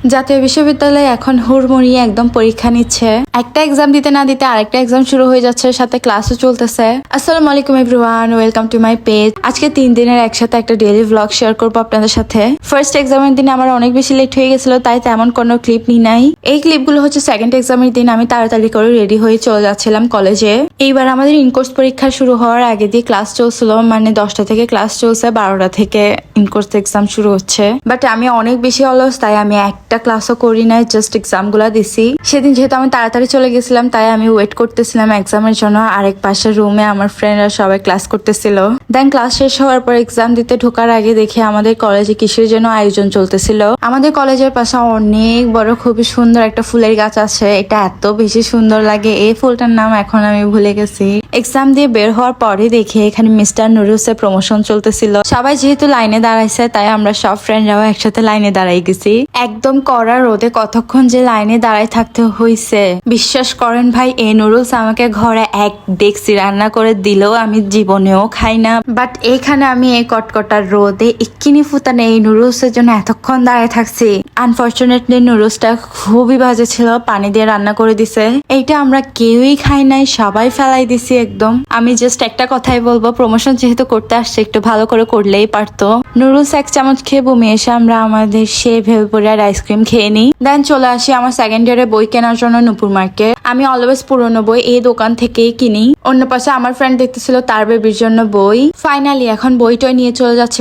জাতীয় বিশ্ববিদ্যালয়ে এখন হুড়মুড়িয়ে একদম পরীক্ষা নিচ্ছে। একটা এক্সাম দিতে না দিতে আরেকটা এক্সাম শুরু হয়ে যাচ্ছে, সাথে ক্লাসও চলতেছে। আসসালামু আলাইকুম everyone, welcome to my page. আজকে 3 দিনের একসাথে একটা ডেইলি ব্লগ শেয়ার করবো আপনাদের সাথে। ফার্স্ট এক্সামের দিন আমার অনেক বেশি লেট হয়ে গেছিল, তাই তেমন কোনো ক্লিপ নি নাই। এই ক্লিপগুলো হচ্ছে সেকেন্ড এক্সামের দিন আমি তাড়াতাড়ি করে রেডি হয়ে চলে যাচ্ছিলাম কলেজে। এইবার আমাদের ইনকোর্স পরীক্ষা শুরু হওয়ার আগে দিয়ে ক্লাস চলছিল, মানে 10টা থেকে ক্লাস চলছে, 12টা থেকে ইনকোর্স এক্সাম শুরু হচ্ছে। বাট আমি অনেক বেশি অলস, তাই আমি একটা ক্লাসও করি নাই, জাস্ট এক্সাম গুলা দিছি। সেদিন যেহেতু আমি তাড়াতাড়ি চলে গেছিলাম, তাই আমি ওয়েট করতেছিলাম এক্সামের জন্য। আরেক পাশের রুমে আমার ফ্রেন্ডরা সবাই ক্লাস করতেছিল। দেন ক্লাস শেষ হওয়ার পর এক্সাম দিতে ঢোকার আগে দেখি আমাদের কলেজে কিসের জন্য আয়োজন চলতেছিল। আমাদের কলেজের পাশে অনেক বড় খুবই সুন্দর একটা ফুলের গাছ আছে, এটা এত বেশি সুন্দর লাগে। এই ফুলটার নাম এখন আমি ভুলে গেছি। এক্সাম দিয়ে বের হওয়ার পরে দেখি এখানে মিস্টার নুরুসের প্রমোশন চলতেছিল। সবাই যেহেতু লাইনে দাঁড়াইছে, তাই আমরা সব ফ্রেন্ডরাও একসাথে লাইনে দাঁড়াই গেছি। একদম কড়া রোদে কতক্ষণ যে লাইনে দাঁড়াই থাকতে হইছে বিশ্বাস করেন ভাই। এই নুডলস আমাকে ঘরে এক ডেক্সি রান্না করে দিলেও আমি জীবনেও খাই না। বাট এখানে আমি এই কটকটার রোদে ইক্কিনি ফুটানে এই নুডলসের জন্য এতক্ষণ দাঁড়ায় থাকছি। আনফর্চুনেটলি নুডলসটা খুবই বাজে ছিল, পানি দিয়ে রান্না করে দিছে। এইটা আমরা কেউই খাই নাই, সবাই ফেলাই দিছি একদম। আমি জাস্ট একটা কথাই বলবো, প্রমোশন যেহেতু করতে আসছে একটু ভালো করে করলেই পারতো। নুডলস 1 চামচ খেয়ে বমি এসে আমরা আমাদের সে ভেলপুরিয়ার আইসক্রিম খেয়ে নিই। দেন চলে আসি আমার সেকেন্ড ইয়ারে বই কেনার জন্য নূপুর মার্কেট। আমি অলওয়েজ পুরনো বই এই দোকান থেকেই কিনি। অন্য পাশে আমার ফ্রেন্ড দেখতেছিল তার বেবির জন্য বই। ফাইনালি এখন বইটাই নিয়ে চলে যাচ্ছি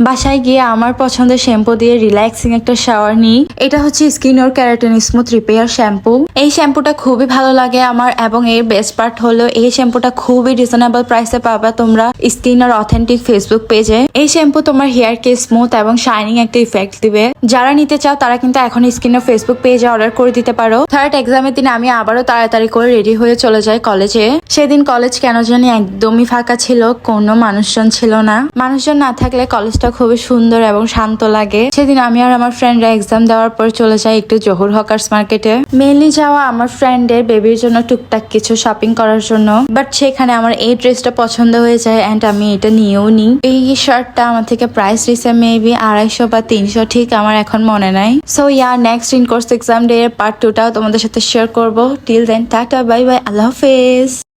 বাসায় গিয়ে আমার পছন্দের শ্যাম্পু দিয়ে রিল্যাক্সিং একটা শাওয়ার নিই। এটা হচ্ছে স্কিন ওর ক্যারাটিন স্মুথ রিপেয়ার শ্যাম্পু। এই শ্যাম্পুটা খুবই ভালো লাগে আমার, এবং এর বেস্ট পার্ট হলো এই শ্যাম্পুটা খুবই রিজনেবল প্রাইসে পাবা তোমরা স্কিন ওর অথেন্টিক ফেসবুক পেজে। এই শ্যাম্পু তোমার হেয়ার কে স্মুথ এবং শাইনিং একটা ইফেক্ট দিবে। যারা নিতে চাও তারা কিন্তু এখন স্কিন ওর ফেসবুক পেজে অর্ডার করে দিতে পারো। থার্ড এক্সামের দিন আমি আবারও তাড়াতাড়ি করে রেডি হয়ে চলে যাই কলেজে। সেদিন কলেজ কেন জানি একদমই ফাঁকা ছিল, কোনো মানুষজন ছিল না। মানুষজন না থাকলে কলেজটা খুবই সুন্দর এবং শান্ত লাগে। সেদিন আমি আর আমার ফ্রেন্ডরা এক্সাম দেওয়ার পর চলে যাই একটু জহুর হকার্স মার্কেটে। মেনলি যাওয়া আমার ফ্রেন্ডের বেবির জন্য টুকটাক কিছু শপিং করার জন্য। বাট সেখানে আমার এই ড্রেসটা পছন্দ হয়ে যায় এন্ড আমি এটা নিয়েও নিই। এই শার্টটা আমার থেকে প্রাইস দিছে মেবি 250 বা 300, ঠিক আমার এখন মনে নাই। So yeah, next in course exam day এর পার্ট 2টাও তোমাদের সাথে শেয়ার করবো। Till then tata, bye bye, আল্লাহ হাফেজ।